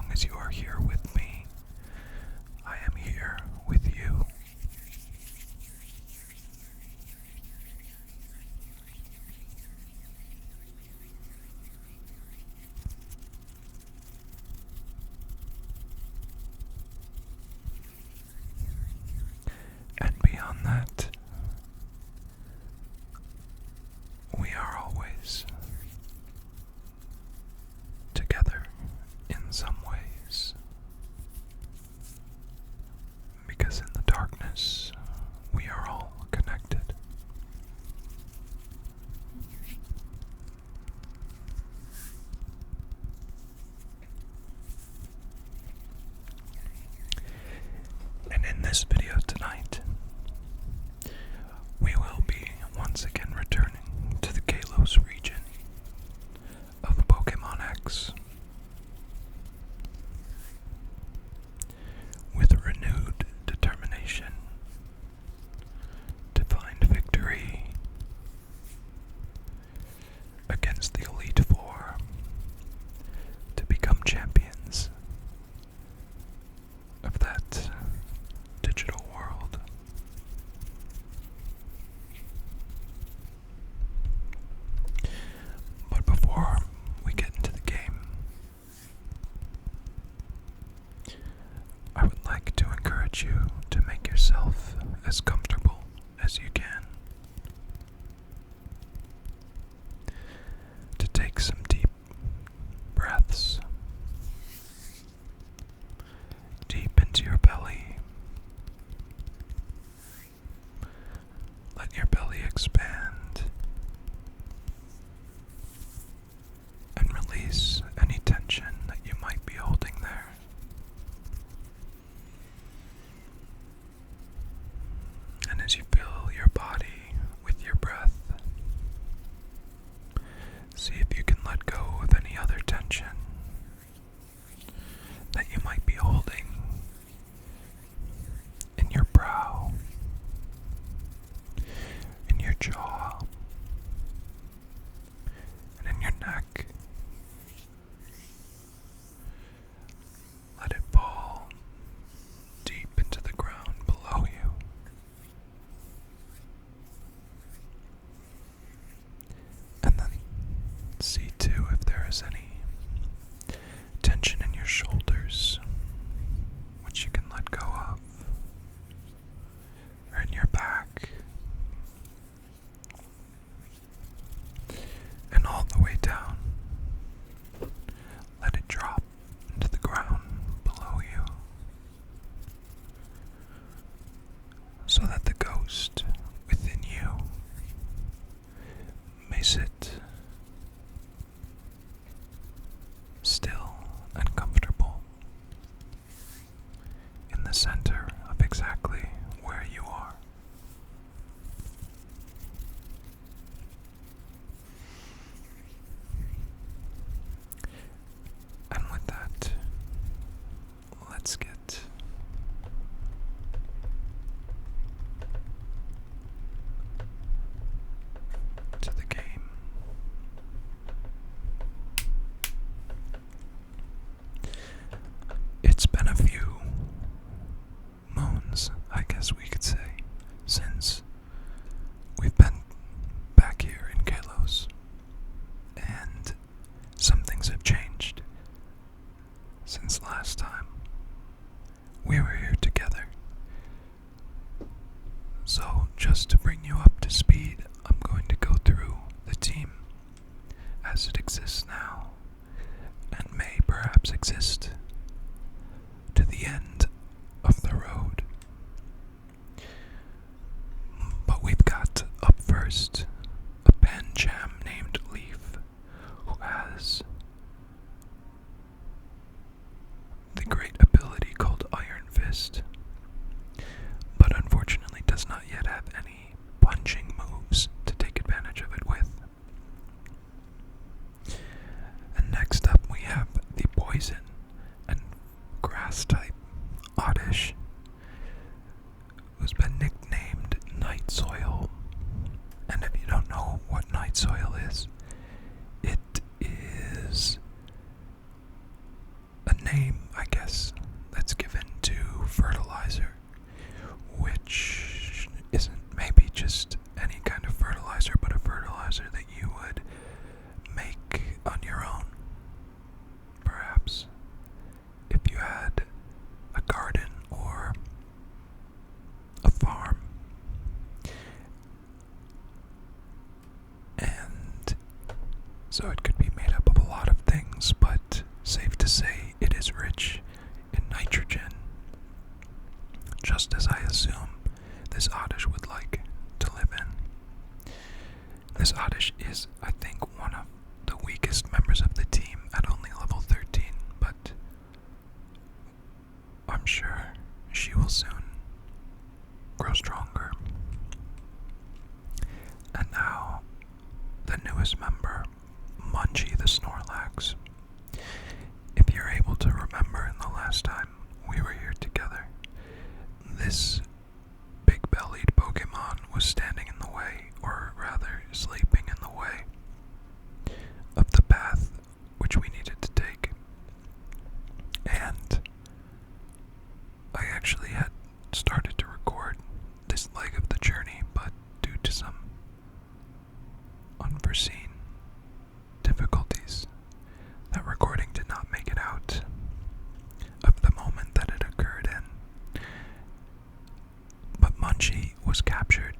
long as you are here with me, I am here with you. And beyond that, we are always together in some ways. Because in the darkness, we are all connected. And in this video tonight, we will be once again returning to the Kalos region of Pokemon X with renewed determination to find victory against the Elite Four, to become champions of that digital world. But before we get into the game, I would like to encourage you to make yourself as comfortable as you can. To take some deep breaths deep into your belly. Let your belly expand and release any tension that you might be holding there. And as you fill your body with your breath, see if you can let go of any other tension that you might be holding in your brow, in your jaw, and in your neck. Let it fall deep into the ground below you. And then see too if there is any tension in your shoulders, which you can let go of, or in your back, and all the way down. Let it drop into the ground below you, so that the ghost within you may sit still and comfortable in the center of exactly where you are. And with that, let's get to the game. It's been a few moons, I guess we could say, since we've been back here in Kalos, and some things have changed since last time we were here together. So, just to bring you up to speed, I'm going to go through the team as it exists now, and may perhaps exist to the end of the road. But we've got up first a Pancham named Leaf, who has the great ability called Iron Fist, but unfortunately does not yet have any punching moves to take advantage of it with. And next up we have the Poison and Grass type Oddish, who's been nicknamed Night Soil. And if you don't know what Night Soil is, it is a name, I guess, that's given to fertilizer, which isn't maybe just any kind of fertilizer, but a fertilizer that you would make on your own. Perhaps if you had a garden or a farm. And so it could be made up of a lot of things, but safe to say it is rich in nitrogen, just as I assume this Oddish would like to live in. This Oddish is, I think, one of the weakest members of the team at only level 13, but I'm sure she will soon grow stronger. And now, the newest member, Munchie the Snorlax. If you're able to remember in the last time we were here together, this big-bellied Pokemon was standing in the way, or rather, sleeping in the way, of the path which we needed to take. And I actually had started to record this leg of the journey, but due to some unforeseen difficulties, that recording did not make it out of the moment that it occurred in. But Munchie was captured,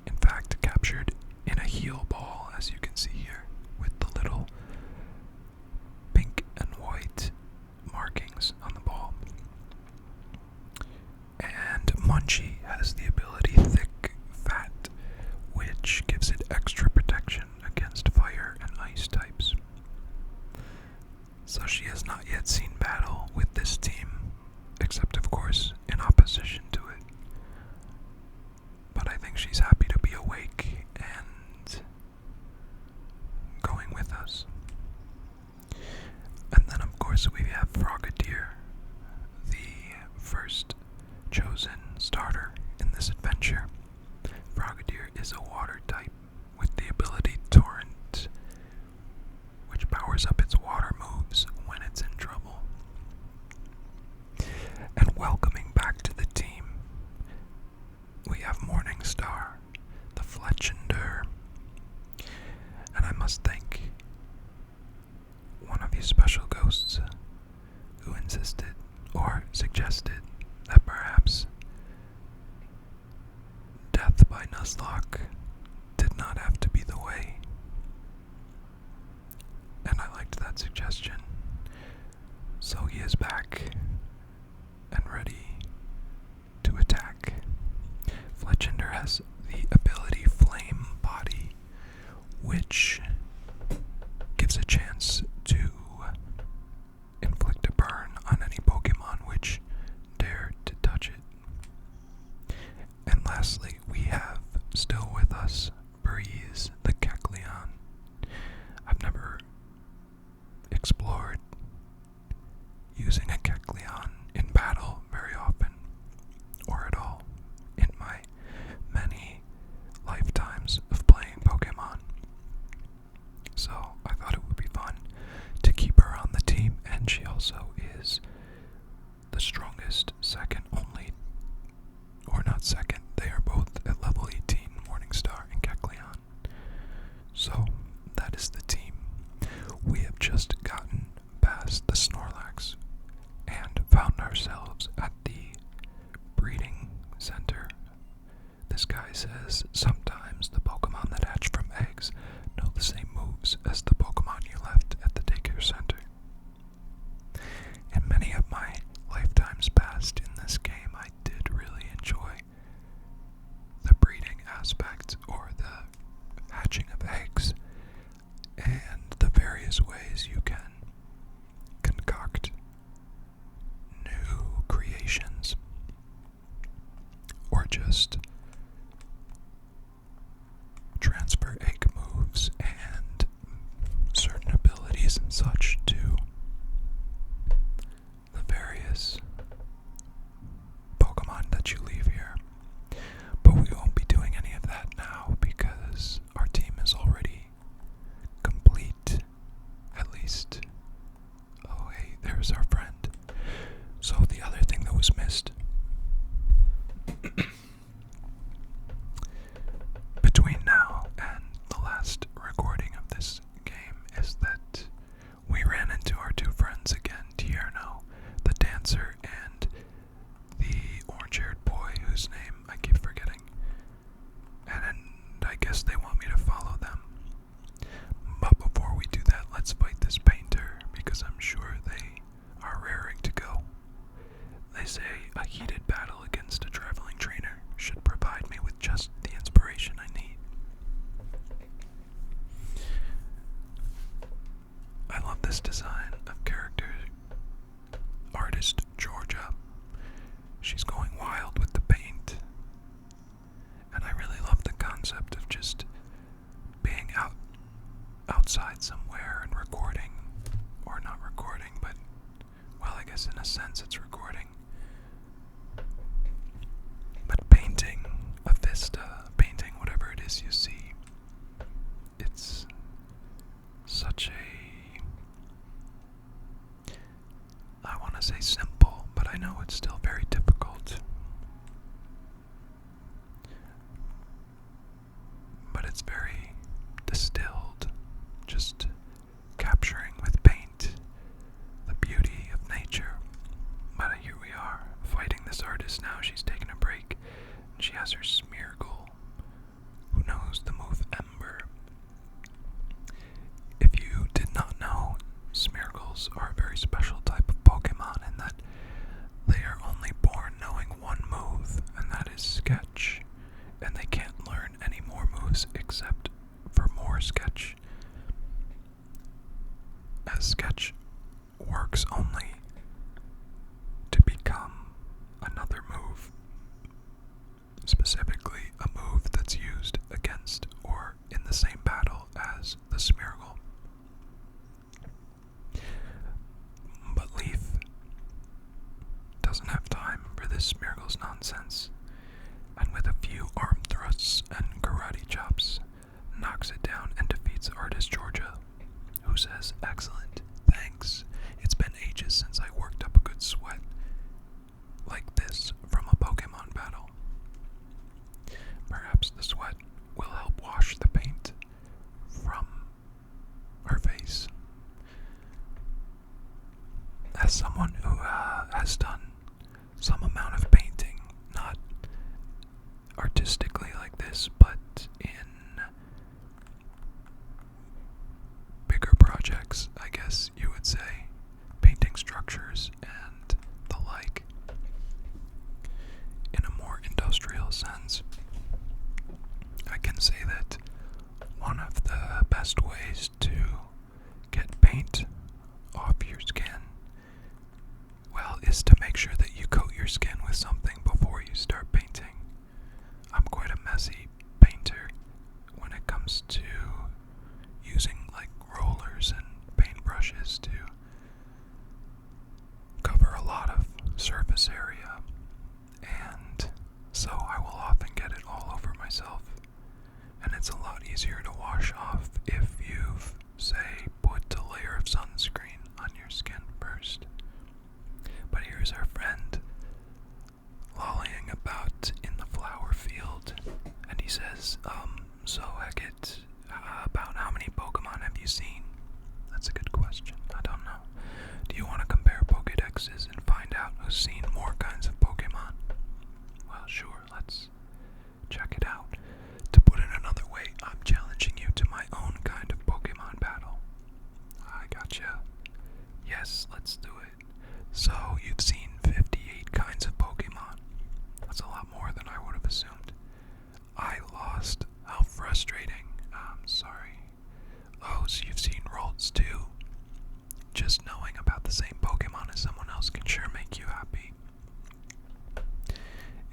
in fact captured in a heal ball, as you can see here, with the little pink and white markings on the ball. And Munchie has the ability Thick Fat, which gives it extra protection against fire and ice types. So she has not yet seen battle with this team, except of course in opposition to it. But I think she's happy to be awake and going with us. And then of course we have Frogadier, the first chosen starter in this adventure. Frogadier is a water type with the ability Torrent, which powers up its water moves when it's in trouble. And welcoming back to the team, we have Morningstar, the Fletchender. And I must thank one of you special ghosts who insisted or suggested that perhaps death by Nuzlocke did not have to be the way. And I liked that suggestion. So he is back and ready to attack. Fletchender has the ability Flame Body, which gives a chance to inflict a burn on any Pokemon which dare to touch it. And lastly, we have still with us Breeze the Kecleon. I've never explored using a Kecleon in battle very often, or at all, in my many lifetimes of playing Pokemon. So I thought it would be fun to keep her on the team, and she also is the strongest, second only, or not second, they are both at level 18, Morningstar and Kecleon. So that is the team. We have just gotten past the Snorlax and found ourselves at the breeding center. This guy says sometimes the Pokemon that hatch from eggs know the same moves as the Pokemon you left at the daycare center. In many of my lifetimes past in this game, I did really enjoy the breeding aspect, or the hatching of eggs, and the various ways you can concoct new creations, or just transfer egg moves and certain abilities and such to the various Pokemon that you leave here. But we won't be doing any of that now because our team is already complete, at least. Oh hey, there's our friend. guess in a sense it's recording. But painting a vista, painting whatever it is you see, it's such I want to say simple, but I know it's still very difficult. But it's very distilled, just capturing with paint the beauty of nature. But here we are, fighting this artist now. She's taking a break, and she has her Smeargle, who knows the move Ember. If you did not know, Smeargles are a very special type of Pokemon in that they are only born knowing one move, and that is Sketch. And they can't learn any more moves except for more Sketch, as Sketch works only to become another move, specifically a move that's used against or in the same battle as the Smeargle. But Leaf doesn't have time for this Smeargle's nonsense, and with a few arm thrusts and karate chops, knocks it down and defeats artist Georgia, who says, "Excellent, thanks. It's been ages since I worked up a good sweat like this from a Pokemon battle." Perhaps the sweat will help wash the paint from her face. As someone who has done some amount of painting, not artistically like this, but in bigger projects, I guess you would say, painting structures and the like, in a more industrial sense, I can say that one of the best ways to get paint off your skin, well, is to make sure that you coat your skin with something before you start painting. I'm quite a messy painter when it comes to using like rollers and paintbrushes to cover a lot of surface area, and so I will often get it all over myself, and it's a lot easier to wash off if you've, say, put a layer of sunscreen on your skin first. But here's our friend lollying about in the flower field, and he says, so Hackett, about how many Pokemon have you seen? That's a good question. I don't know. Do you want to compare Pokédexes and find out who's seen more kinds of Pokemon? Well, sure, let's check it out. To put it another way, I'm challenging you to my own kind of Pokemon battle. I gotcha. Yes, let's do it. So, you've seen 58 kinds of Pokemon. That's a lot more than I would have assumed. I lost. How frustrating. I'm sorry. Oh, so you've seen Rolls too? Just knowing about the same Pokemon as someone else can sure make you happy.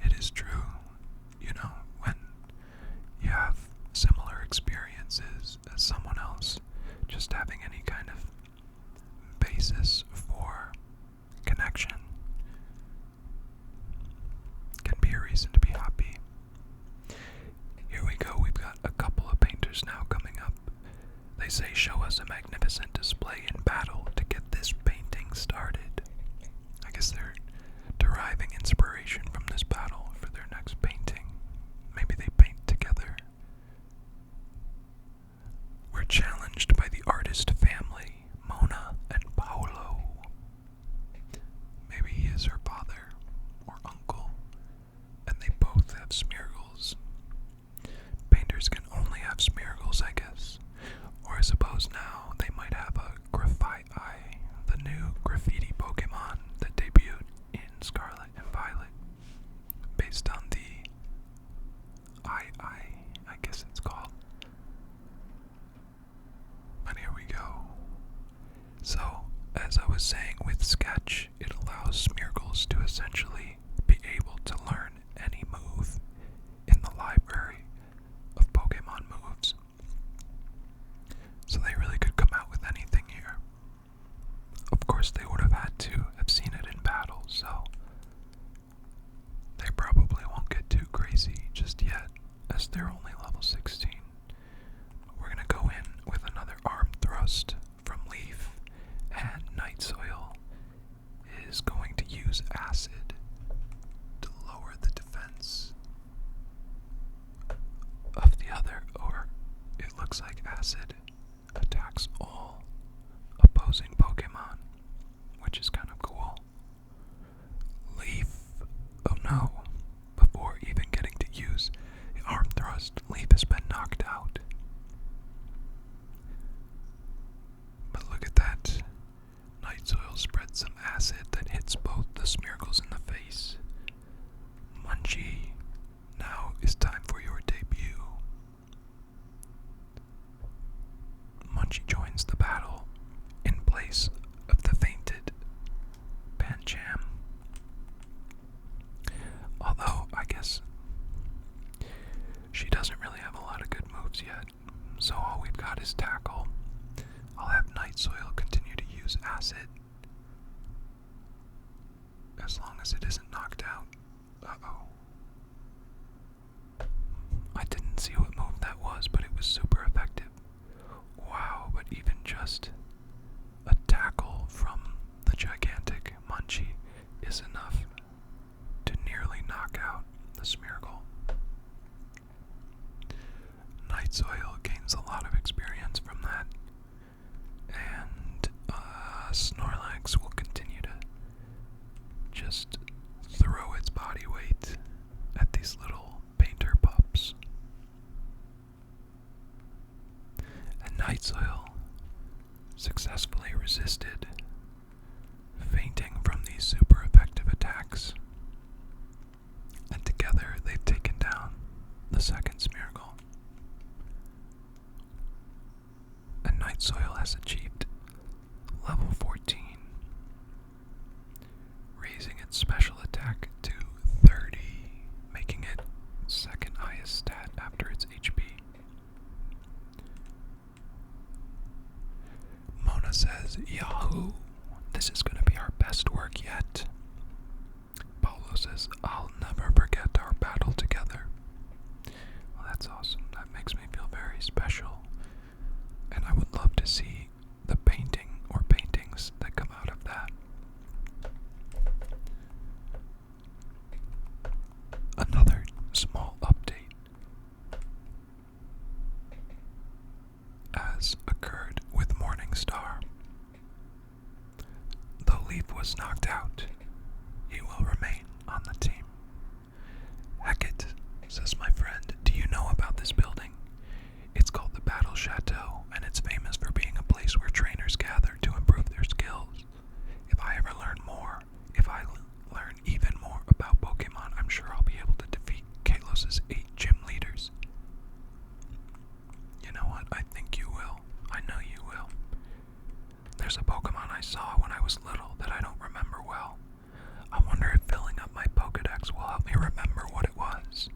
It is true, you know, when you have similar experiences as someone else, just having any kind of basis for connection can be a reason to be happy. Here we go, we've got a couple of painters now coming up. They say, show us a magnificent display in battle to get this painting started. I guess they're deriving inspiration from this battle for their next painting. Maybe they paint together. We're challenged by the artist family, Mona and Paolo. Maybe he is her father or uncle, and they both have Smeargles. Painters can only have Smeargles, I guess. Or I suppose now they might have a Graphite Eye, the new graffiti Pokemon that debuted in Scarlet and Violet, based on the I guess it's called. And here we go. So, as I was saying with Sketch, it allows Smeargles to essentially be able to learn any move in the library of Pokemon moves. So they really could come out with anything here. Of course, they would have had to have seen easy just yet, as they're only level 16. We're gonna go in with another arm thrust from Leaf, and Night Soil is going to use acid to lower the defense of the other, or it looks like acid attacks all opposing Pokemon, which is kind of cool. Leaf, oh no, before even getting to use the arm thrust, Leaf has been knocked out. But look at that. Night Soil spreads some acid that hits both the Smeargles in the face. Munchie, now is time for your debut. Munchie joins the battle in place of the fainted Pancham. Although, I guess she doesn't really have a lot of good moves yet, so all we've got is Tackle. I'll have Night Soil continue to use acid, as long as it isn't knocked out. Uh-oh. I didn't see what move that was, but it was super effective. Wow, but even just a tackle from the gigantic Munchie is enough to nearly knock out the Smeargle. Night Soil gains a lot of experience from that, and Snorlax will continue to just throw its body weight at these little painter pups. And Night Soil successfully resisted fainting from these super effective attacks, and together they've taken down the second Smeargle. And Night Soil has achieved level 14, raising its special attack to 30, making it second highest stat after its HP. Mona says, "Yahoo! This is going to be our best work yet." Paulo says, "I'll never forget our battle together." Well, that's awesome. That makes me feel very special. And I would love to see the painting or paintings that come out of that. Another small update as occurred with Morningstar. Though Leaf was knocked out, he will remain on the team. Hackett says, "My friend, do you know about this building? It's called the Battle Chateau, and it's famous for being a place where trainers gather to improve their skills. If I ever learn more, if I learn even more about Pokemon, I'm sure I'll be able to defeat Kalos' 8 gym leaders." You know what? I think you will. I know you will. There's a Pokemon I saw when I was little that I don't remember well. I wonder if filling up my Pokedex will help me remember what it was.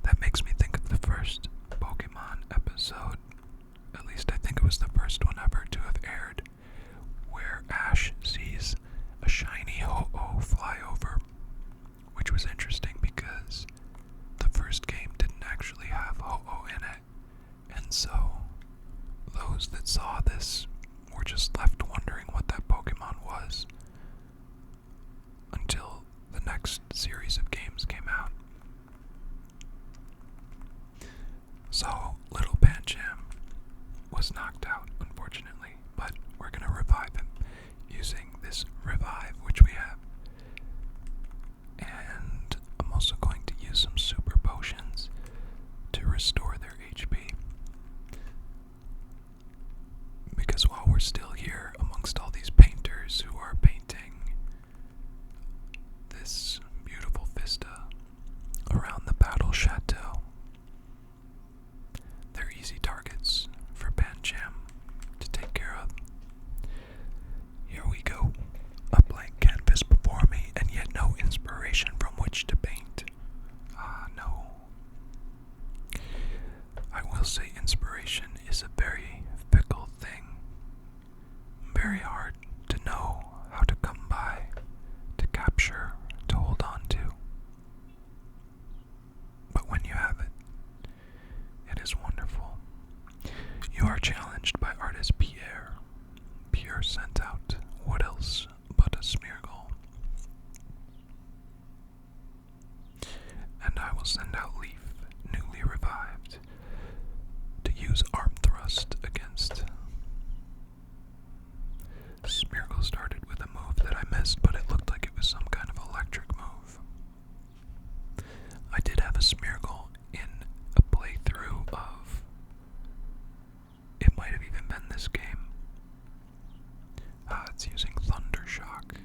That makes me think of the first Pokemon episode, at least I think it was the first one ever to have aired, where it's using Thunder Shock.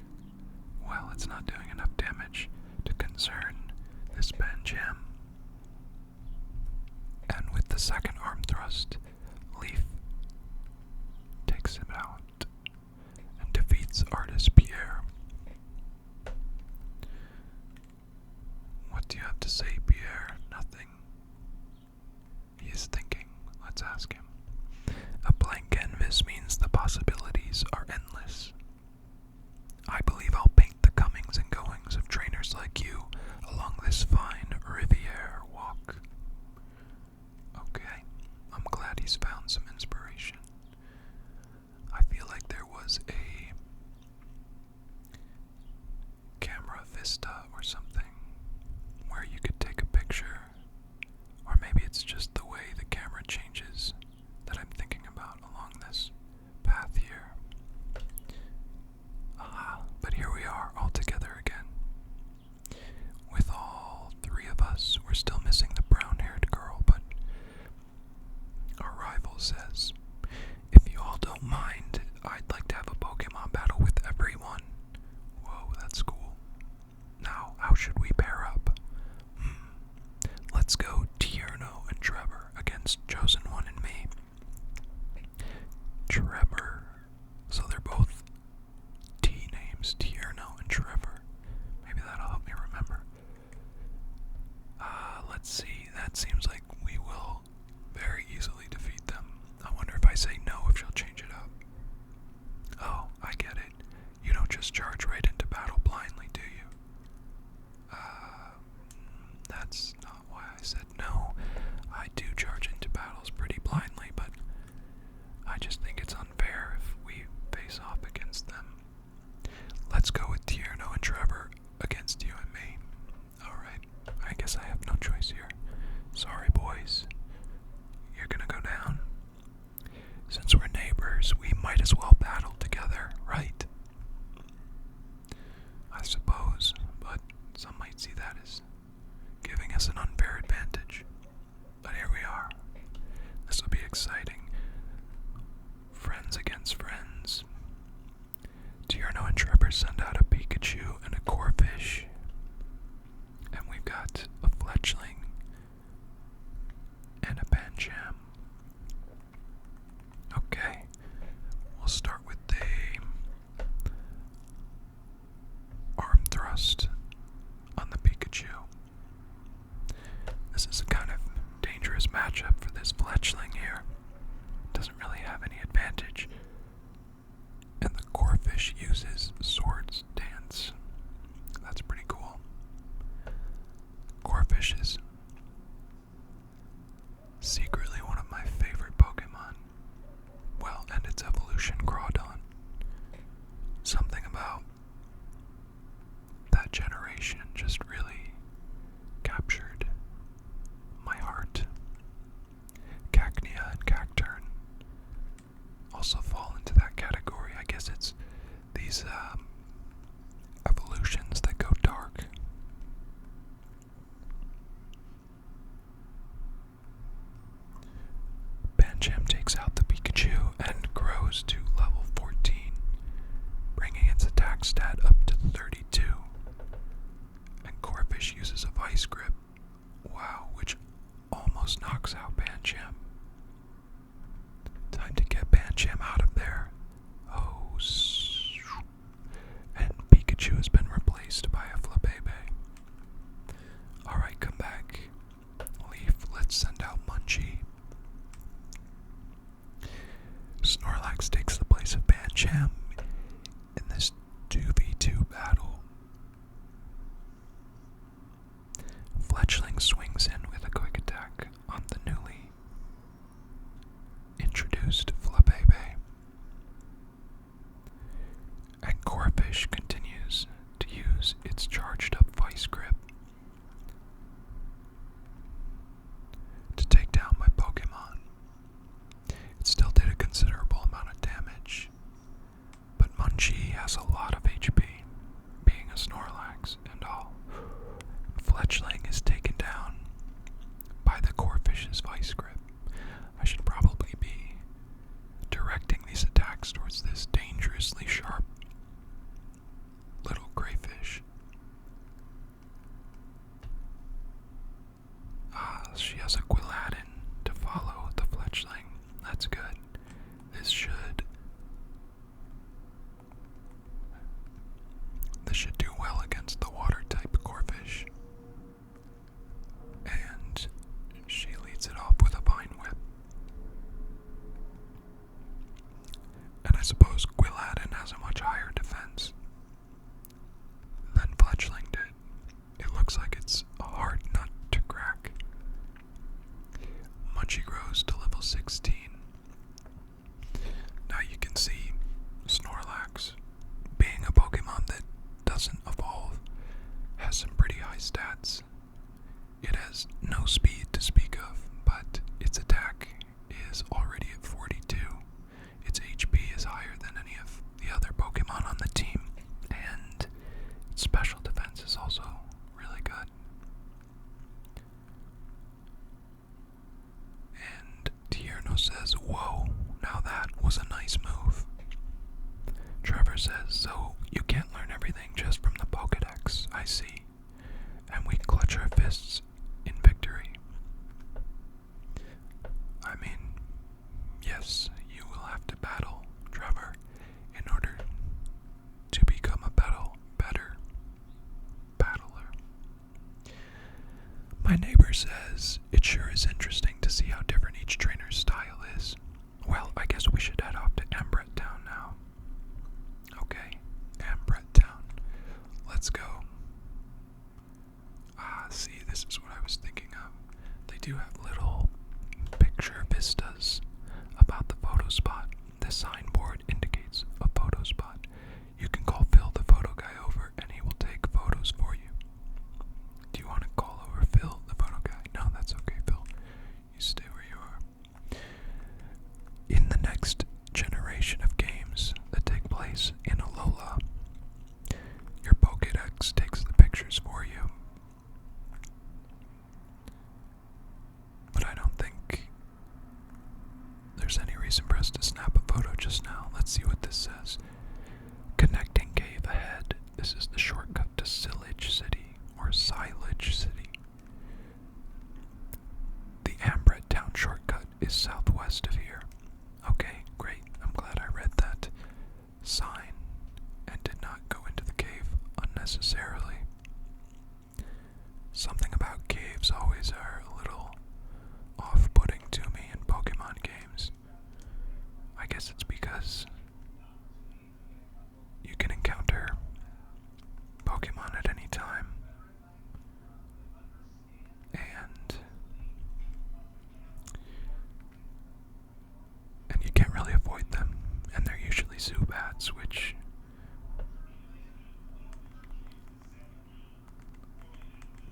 Well, it's not doing enough damage to concern this Banjam. And with the second arm thrust, Leaf takes him out and defeats Artist Pierre. What do you have to say, Pierre? Nothing. He is thinking. Let's ask him. A blank canvas means the possibilities are endless. I believe I'll paint the comings and goings of trainers like you along this fine Riviere walk. Okay, I'm glad he's found some inspiration. I feel like there was a camera vista or something where you could take a picture, or maybe it's just the way the camera changes that I'm thinking about along this path here. But here we are, all together again. With all three of us, we're still missing the brown-haired girl, but our rival says, if you all don't mind, I'd like to have a Pokemon battle with everyone. Whoa, that's cool. Now, how should we pair up? Let's go Tierno and Trevor against Chosen One and me. Trevor. So they're both T names, Tierno and Trevor. Maybe that'll help me remember. Let's see. That seems like we will very easily defeat them. I wonder if I say no, if she'll change it up. Oh, I get it. You don't just charge right into battle blindly, do you? That's not why I said no. I do charge into battles pretty blindly, but I just think it's unfair if we face off against them. Let's go with Tierno and Trevor against you and me. Alright, I guess I have no choice here. Sorry, boys. You're gonna go down. Since we're neighbors, we might as well battle together, right? I suppose, but some might see that as giving us an unfair advantage. But here we are. This will be exciting. Friends against friends. Tierno and Trevor send out a Pikachu and a Corphish. And we've got a Fletchling and a Banjam. Okay, we'll start with the arm thrust on the Pikachu. This is a kind of dangerous matchup for this Fletchling here. Doesn't really have any advantage. And the Corphish uses Swords Dance. That's pretty cool. Corphish is secretly one of my favorite Pokemon. Well, and its evolution, Groudon. Something about that generation just really captured my heart. Cacnea and Cacturn also fall into that category. I guess it's these evolutions that go dark. Banjam takes out the Pikachu and grows to level 14, bringing its attack stat up to 32. And Corphish uses a Vice Grip, wow, which almost knocks out Banjam. Time to get Banjam out of there. Oh, and Pikachu has been replaced by a Flabébé. Alright, come back. Leaf, let's send out Munchie. Snorlax takes the place of Banjam in this 2v2 battle. Fletchling swings in with a quick attack on the newly introduced Flabébé. And Corphish continues to use its charged up Vice Grip to take down my Pokemon. It still did a considerable amount of damage, but Munchie has a lot of HP, being a Snorlax and all. Fletchling is taken down by the Corphish's Vice Grip. I should probably be directing these attacks towards this dangerously sharp this should do well against the water-type corfish. And she leads it off with a vine whip. And I suppose Gwilladin has a much higher defense than Fletchling did. It looks like it's a hard nut to crack. Munchie grows to level 16. Now you can see Snorlax, being a Pokemon that doesn't evolve, has some pretty high stats. It has no speed to speak of, but its attack is already at 42. Its HP is higher than any of the other Pokemon on the team, and its special defense is also really good. And Tierno says, "Whoa, now that was a nice move." Trevor says, "So you can't learn everything just from the Pokedex, I see." And we clutch our fists in victory. I mean, yes, you will have to battle Trevor in order to become a better battler. My neighbor says, "It sure is interesting to see how different each trainer's style is." Well, I guess we should head off to Ambrette Town now. Okay, Ambrette Town. Let's go. See, this is what I was thinking of. They do have little picture vistas about the photo spot. The signboard indicates a photo spot. You can call Phil, the photo guy, over, and he will take photos for you. Do you want to call over Phil, the photo guy? No, that's okay, Phil. You stay where you are. In the next generation of games that take place in Alola, your Pokédex takes the pictures for you. But I don't think there's any reason for us to snap a photo just now. Let's see what this says. Connecting cave ahead. This is the shortcut to Silage City, or Silage City. The Ambrette Town shortcut is southwest of here. Okay, great. I'm glad I read that sign and did not go into the cave unnecessarily. Something about caves always are a little off-putting to me in Pokemon games. I guess it's because you can encounter Pokemon at any time, and you can't really avoid them, and they're usually Zubats, which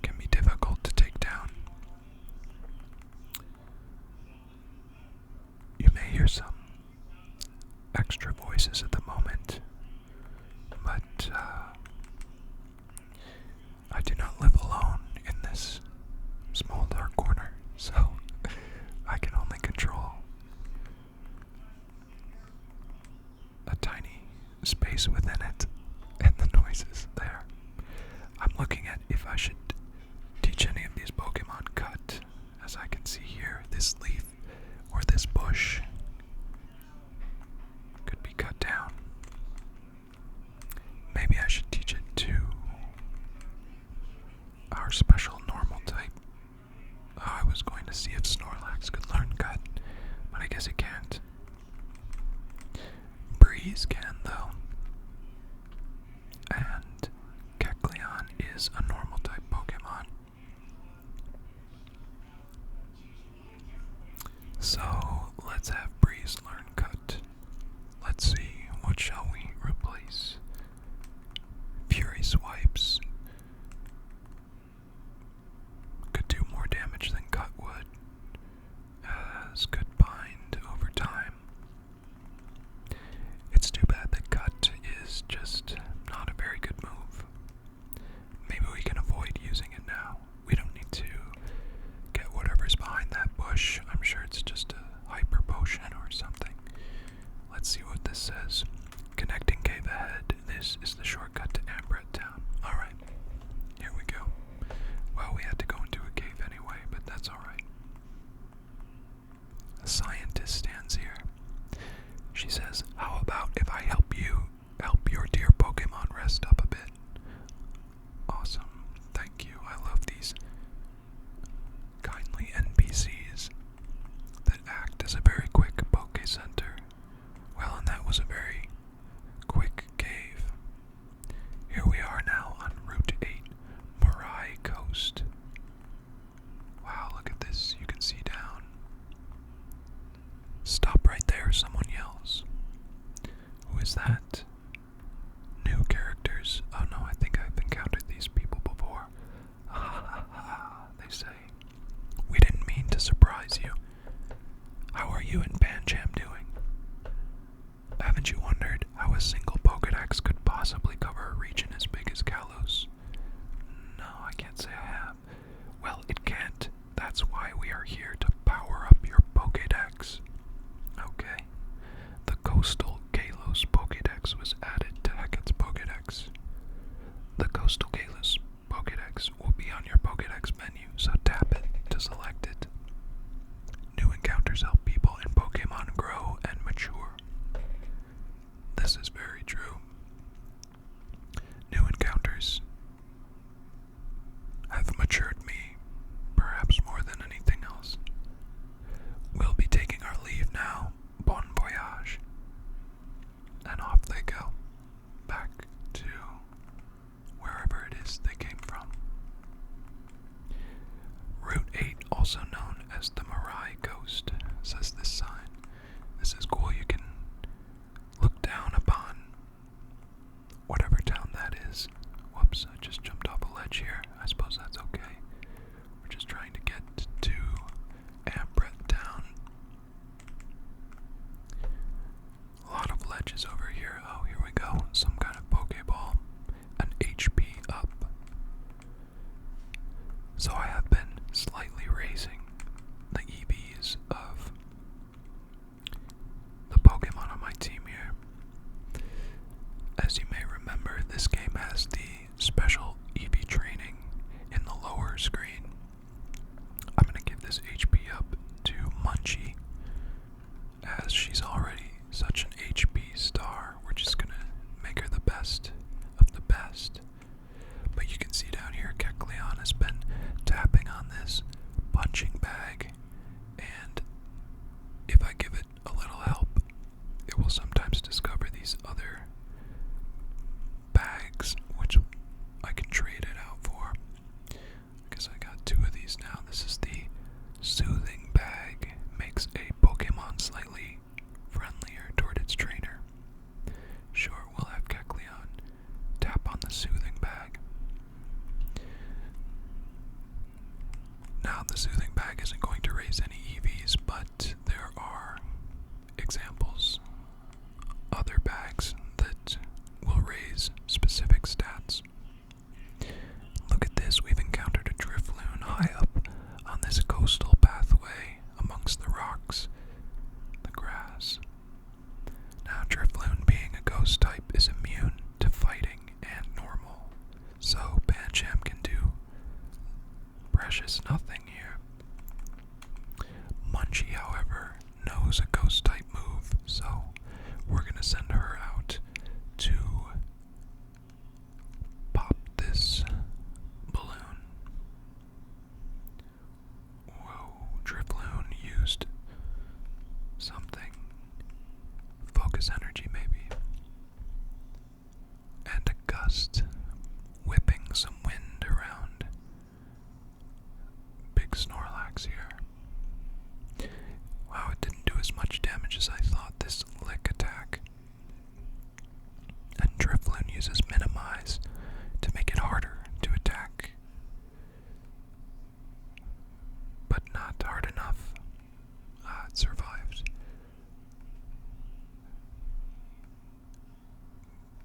can be difficult to take down. You may hear some extra voices at the moment, but I do not live alone in this small dark corner, so I can only control a tiny space within it and the noises there. I'm looking at if I should teach any of these Pokemon cut. As I can see here, this leaf or this bush could be cut down. Maybe I should teach it to our special normal type. I was going to see if Snorlax could learn cut, but I guess it can't. Breeze can, though. And Kecleon is a normal type Pokemon. So let's have Breeze learn cut. Let's see, what shall we replace? Fury Swipes could do more damage than Cut would, as could Bind over time. It's too bad that Cut is just not a very good move. Maybe we can avoid using it now. We don't need to get whatever's behind that bush. I'm sure it's just a hyper potion or something. Let's see what this says. Connecting cave ahead. This is the shortcut to Ambrette Town. Alright, here we go. Well, we had to go into a cave anyway, but that's alright. A scientist stands here. She says, "How about if I help your dear Pokemon rest up a bit?" remember, this game has the special EV training in the lower screen. I'm going to give this HP up to Munchie, as she's already such an HP star. We're just going to make her the best of the best. But you can see down here, Kecleon has been tapping on this punching bag, and if I give it a little help, it will sometimes discover these other bags, which I can trade it out for. I guess I got 2 of these now. This is the soothing bag. Makes a Pokemon slightly friendlier toward its trainer. Sure, we'll have Kecleon tap on the soothing bag. Now, the soothing bag isn't going to raise any EVs, but there are examples, other bags that will raise specific stats. Look at this, we've encountered a Drifloon high up on this coastal pathway amongst the rocks, the grass. Now, Drifloon, being a ghost type, is immune to fighting and normal, so Pancham can do precious nothing here. Munchie, however, knows a ghost type move, so we're gonna send her out to pop this balloon. Whoa, Drifloon used something. Focus energy, maybe. And a gust, whipping some wind around big Snorlax here. Wow, it didn't do as much damage as I thought, this lick attack. And Drifloon uses Minimize to make it harder to attack. But not hard enough. It survived.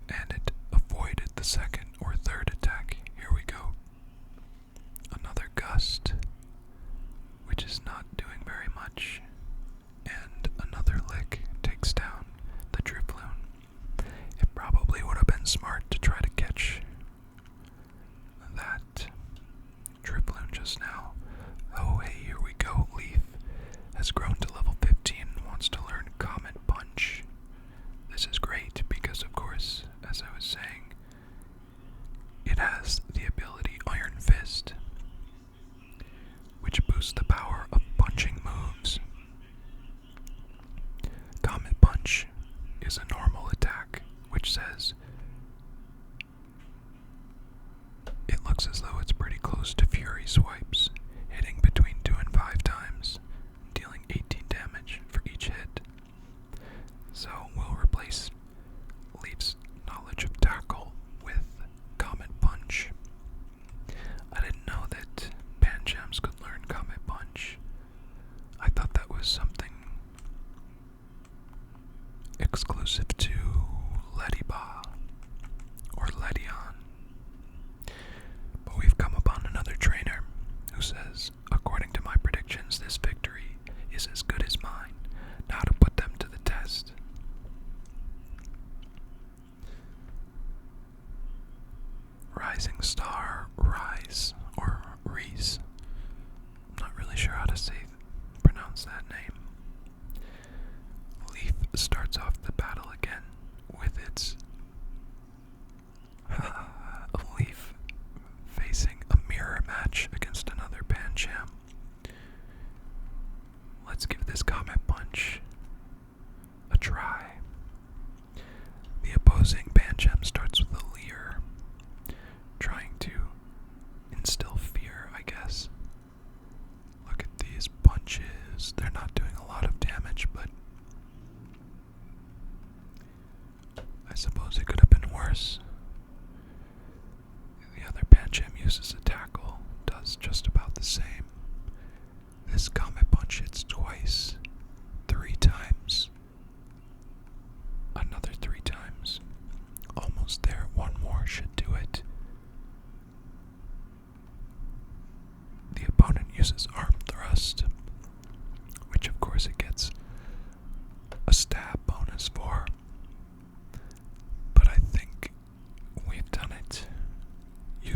And it avoided the second or third attack. Here we go. Another gust, which is not doing very much. And another lick takes down the Drifloon. It probably would have been smart to try to catch that Drifloon just now. Oh, hey, here we go. Leaf has grown to level 15 and wants to learn Comet Punch. This is great because, of course, as I was saying, it has the ability Iron Fist, which boosts the power of punching moves. Comet Punch is a normal attack, which says it looks as though it's pretty close to Fury Swipes, hitting between 2 and 5 times, dealing 18 damage for each hit. So we'll replace Leaf's knowledge of Tackle with Comet Punch. I didn't know that Panchams could learn Comet Punch. I thought that was something exclusive to Lediba or Ledion. But we've come upon another trainer who says, according to my predictions, this victory is as good as mine. Now to put them to the test. Rising Star Rise, or Reese. I'm not really sure how to pronounce that name. Leaf starts off the battle again with its Leaf facing a mirror match against another Pancham. Let's give this Comet Punch a try. The opposing Pancham starts with a Leer, trying to instill fear, I guess. Look at these punches. They're not doing a lot of damage, but I suppose it could have been worse. The other Pancham uses a Tackle, does just about the same. This Comet Punch hits twice, 3 times, another 3 times. Almost there, one more should do it. The opponent uses Arm Thrust, which of course it gets a stab bonus for. But I think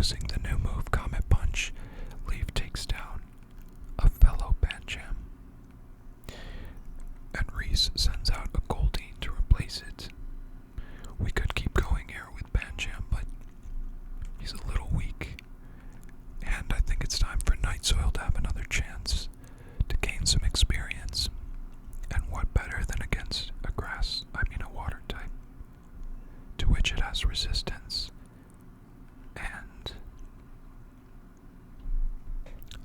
Using the new move Comet Punch, Leaf takes down a fellow Pancham, and Reese sends out a Goldeen to replace it. We could keep going here with Pancham, but he's a little weak, and I think it's time for Night Soil to have another chance to gain some experience. And what better than against a water type, to which it has resistance and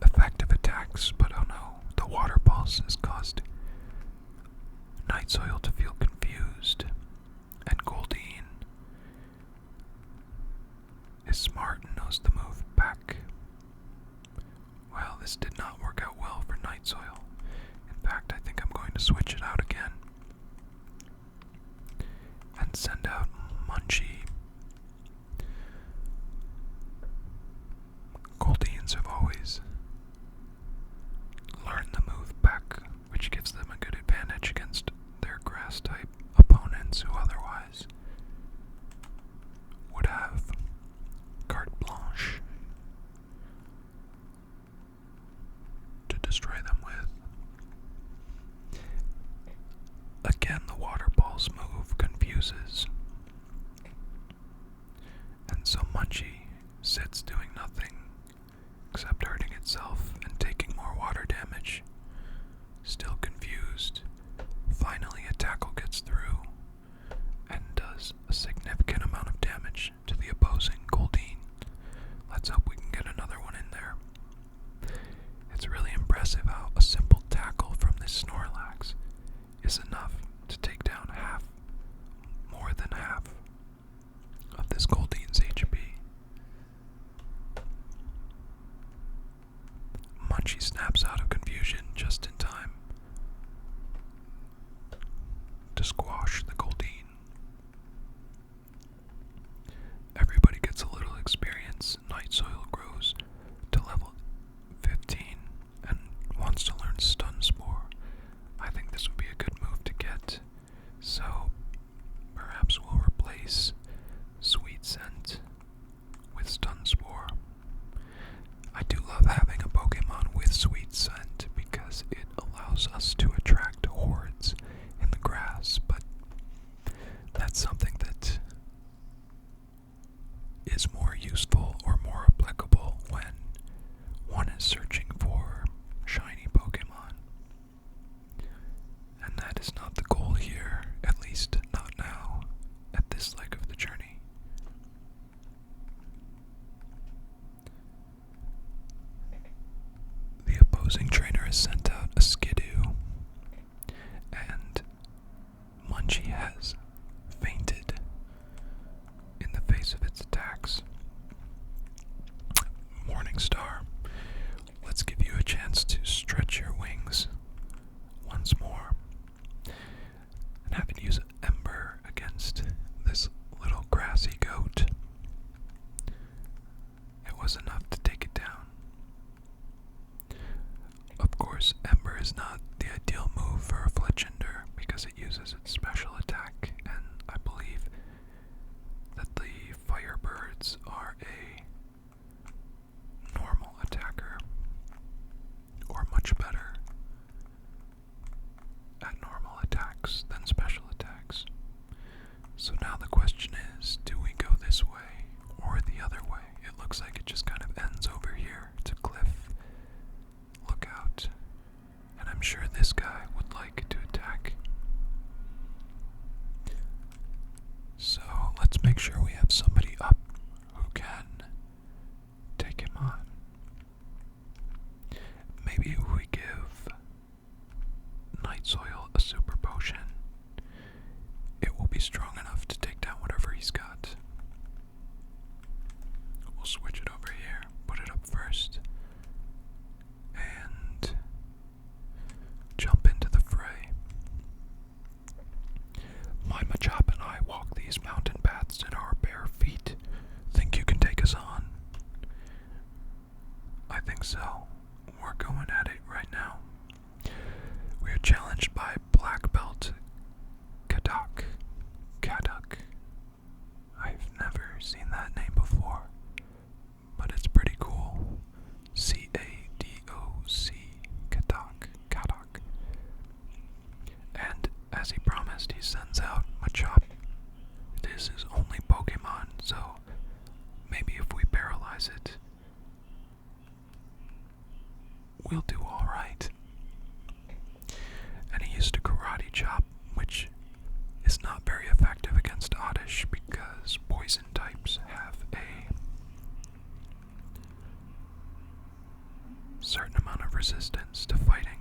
effective attacks. But oh no, the water pulse has caused Night Soil to feel confused, and Goldeen is smart and knows the move back. Well, this did not work out well for Night Soil. In fact, I think I'm going to switch it out again and send out Munchie. Goldeens have always learned the move back, which gives them a good advantage against their grass type opponents who otherwise would have carte blanche to destroy them with. Again, the water ball's move confuses, and so Munchie sits doing nothing except hurting itself and taking more water damage. Still confused, finally a tackle gets through and does a significant amount of damage to the opposing Goldeen. Let's hope we can get another one in there. It's really impressive how a simple tackle from this Snorlax is enough to take down more than half of this Goldeen's HP. Munchie snaps out of confusion just in time to squash the Goldeen. Everybody gets a little experience. Night Soil grows to level 15 and wants to learn Stun Spore. I think this would be a good move to get, so perhaps we'll replace Sweet Scent with Stun Spore. I do love having a Pokemon with Sweet Scent because it allows us to attract hordes in the grass, but that's something that is more useful or more applicable when one is searching for shiny Pokemon. And that is not the goal here, at least not now, at this leg of the journey. The opposing trainer has sent out a Skidoo, and Munchie has fainted in the face of its attacks. Morningstar, let's give you a chance to stretch your wings once more and have it use Ember against this little grassy goat. It was enough to take it down. Of course, Ember is not the ideal move for a Fletchinder because it uses its special attack, and I believe that the Firebirds are a normal attacker, or much better at normal attacks than special attacks. So now the question is, do we go this way or the other way? It looks like it just kind of ends over here. It's a cliff. Look out. And I'm sure this guy would like to attack. So let's make sure we have somebody up who can take him on. Maybe if we give So maybe if we paralyze it, we'll do alright. And he used a karate chop, which is not very effective against Oddish because poison types have a certain amount of resistance to fighting.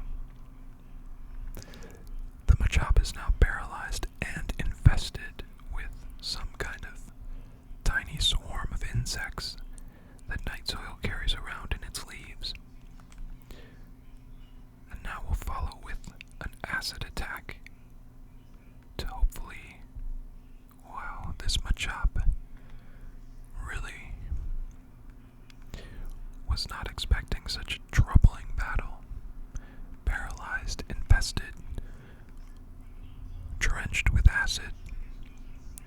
The Machop is now paralyzed and infested with some kind of tiny swarm of insects that Night Soil carries around in its leaves. And now we'll follow with an acid attack to hopefully... Wow, this Machop really was not expecting such a troubling battle. Paralyzed, infested, drenched with acid.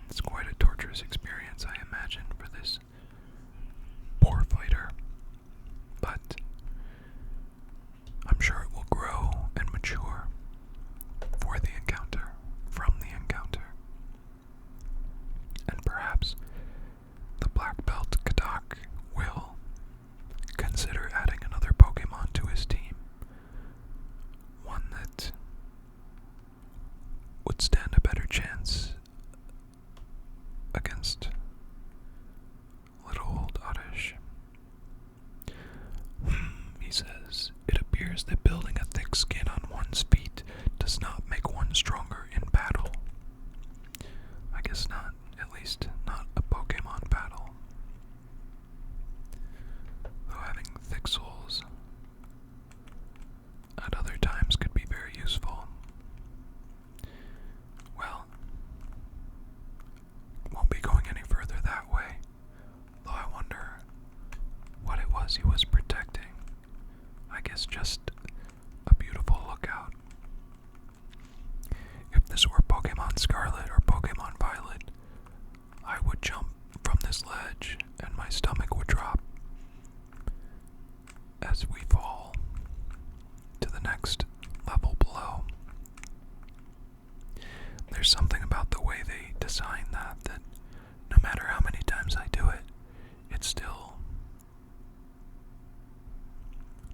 It's quite a torturous experience, I imagine, for this poor fighter. But I'm sure it will grow and mature for the encounter, from the encounter. And perhaps the Black Belt Kadak will consider adding another Pokemon to his team. One that would stand a better chance against little old Oddish. He says, it appears that building a thick skin on one's feet does not make one stronger in battle. I guess not, at least not a Pokemon battle. Though having thick soles at other times could be very useful. Well, won't be going any further that way, though I wonder what it was he was protecting. I guess just a beautiful lookout. If this were Pokemon Scarlet or Pokemon Violet, I would jump from this ledge and my stomach would drop as we fall to the next level below. There's something about the way they design that no matter how many times I do it, it still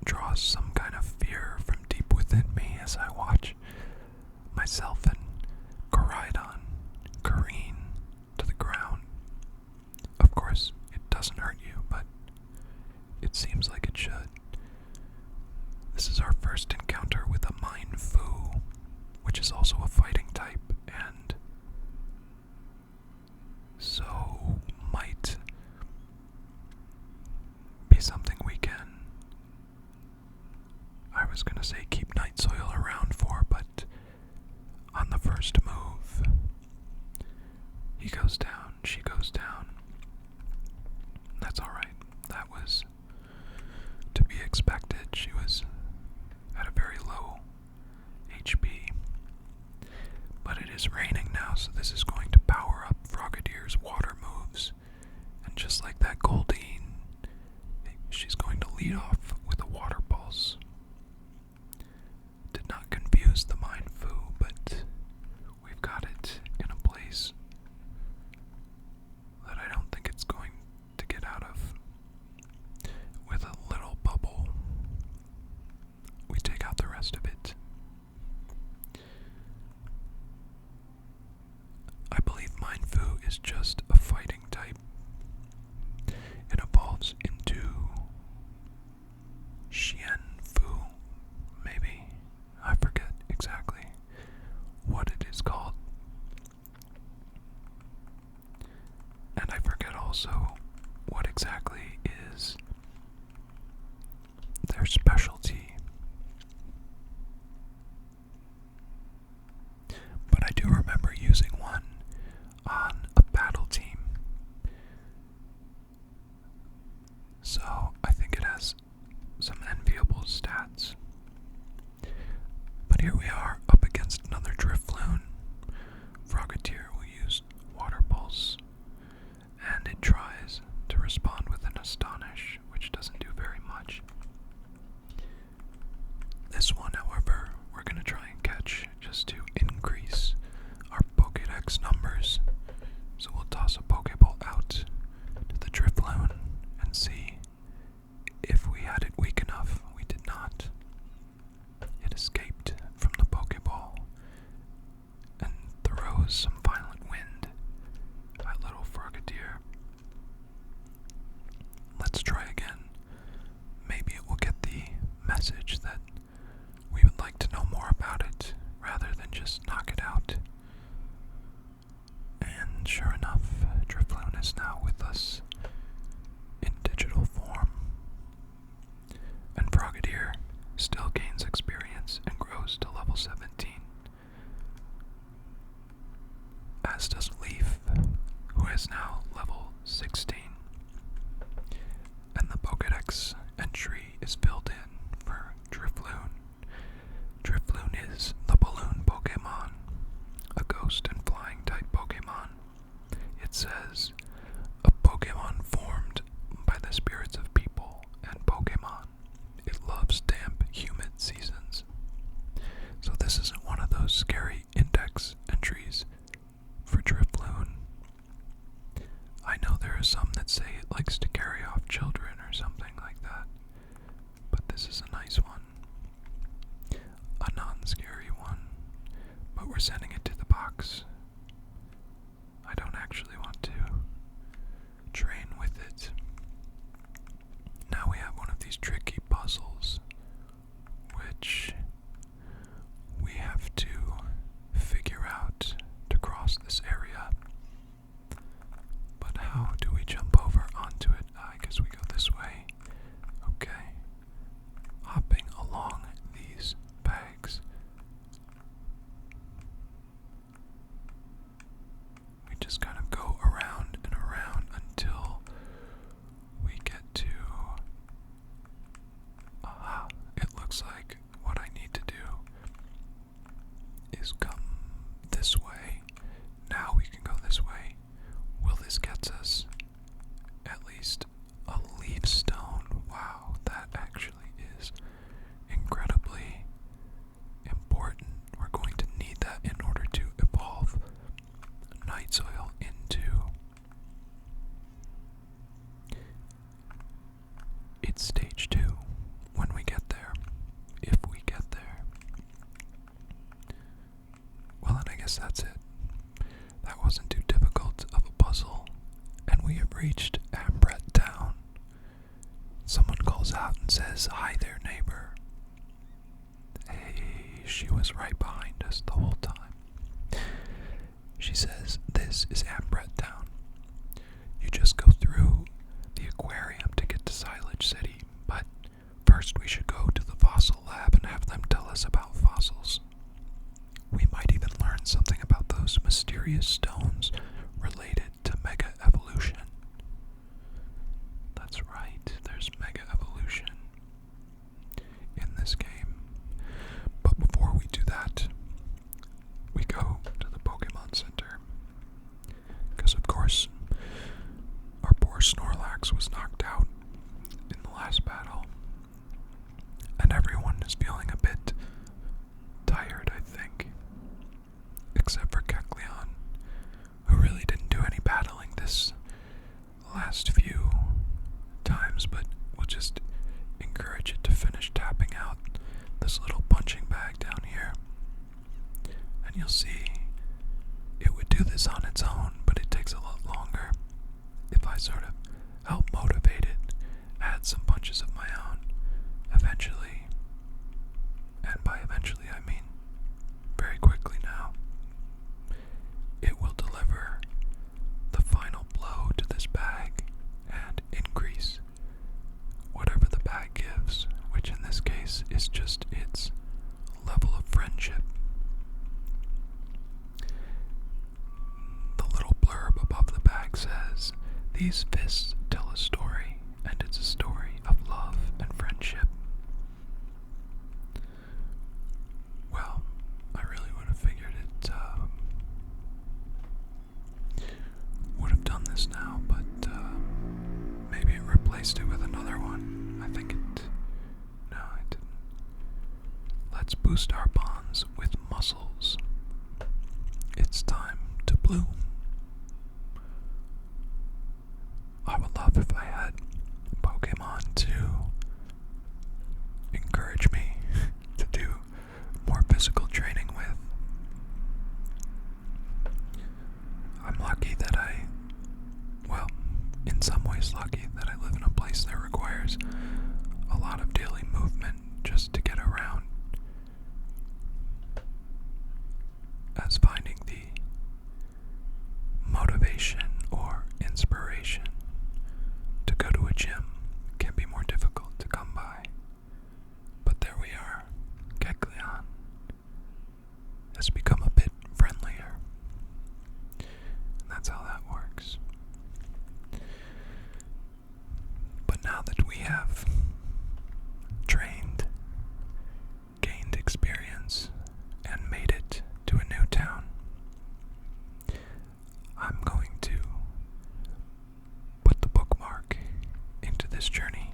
draws some kind of fear from deep within me as I watch myself and Koraidon careen to the ground. Of course, it doesn't hurt you, but it seems like it should. This is our first encounter with a Mindfu, which is also a fighting type, and so might be something we can, I was gonna say keep Night Soil around for, but on the first move, he goes down, she goes down. That's alright. That was to be expected. She was at a very low HP. But it is raining now, so this is going to power up Frogadier's water moves. And just like that Goldeen, she's going to lead off with a water pulse. Did not confuse the Mindfu, but we've got it in a place that I don't think it's going to get out of. With a little bubble, we take out the rest of it. I believe Mindfu is just a fighting type. It evolves into Xianfu, maybe. I forget exactly what it is called. And I forget also what exactly is their specialty. But I do remember using one on a battle team. So I think it has some enviable stats. But here we are up against another Drifloon. Frogatier will use Water Pulse, and it tries to respond with an Astonish, which doesn't do very much. This one, however, we're going to try and catch just to increase our Pokédex numbers. So we'll toss a Pokéball out message that we would like to know more about it rather than just knock it out. And sure enough, Drifloon is now with us in digital form. And Frogadier still gains experience and grows to level 17. As does Leaf, who is now level 16. And the Pokédex entry is filled in for Drifloon. Drifloon is the balloon Pokemon, a ghost and flying type Pokemon. It says, a Pokemon formed by the spirits of people and Pokemon. It loves damp, humid seasons. So this isn't one of those scary index entries for Drifloon. I know there are some that say it likes to carry off children or something like that, but this is a nice one. A non-scary one, but we're sending it to the box. I don't actually want to train with it. Now we have one of these tricky puzzles, which we have to figure out to cross this area. But how do we jump over onto it? I guess we go this way. Okay. Hopping along these bags. We just kind of go around and around until we get to... Aha! It looks like what I need to do is come this way. Now we can go this way. Will this get us at least a leaf stone? Wow, that actually is incredibly important. We're going to need that in order to evolve night soil into it's stage 2 when we get there. If we get there. Well, then I guess that's it. That wasn't too difficult of a puzzle, and we have reached Ambrette Town. Someone calls out and says, "Hi there, neighbor." Hey, she was right behind us the whole time. She says, "This is Ambrette Town. You just go through the aquarium to get to Silage City, but first we should go to the fossil lab and have them tell us about fossils. We might even learn something about those mysterious stones related to mega evolution." That's right, there's mega evolution in this game. But before we do that, we go to the Pokemon Center. Because of course, our poor Snorlax was knocked out in the last battle. And everyone is feeling a bit tired, I think. Except for Kecleon, who really didn't do any battling this last few times, but we'll just encourage it to finish tapping out this little punching bag down here. And you'll see it would do this on its own, but it takes a lot longer if I sort of help motivate it, add some punches of my own. Eventually, and by eventually I mean very quickly now, it will deliver the final blow to this bag and increase whatever the bag gives, which in this case is just its level of friendship. The little blurb above the bag says, "These fists tell a story, and it's a story of love and friendship." Well, I really would have figured it would have done this now, but maybe it replaced it with another one. I think it... No, it didn't. Let's boost our bonds with muscles. It's time to bloom. I would love if I had Pokemon to encourage me to do more physical training with. I'm lucky that in some ways lucky that I live in a place that requires a lot of daily movement just to get around, as finding the motivation or inspiration to go to a gym can be more difficult to come by. But there we are. Kekleon has become a bit friendlier. And that's how that works. But now that we have trained, gained experience, and made it to a new town, I'm going to put the bookmark into this journey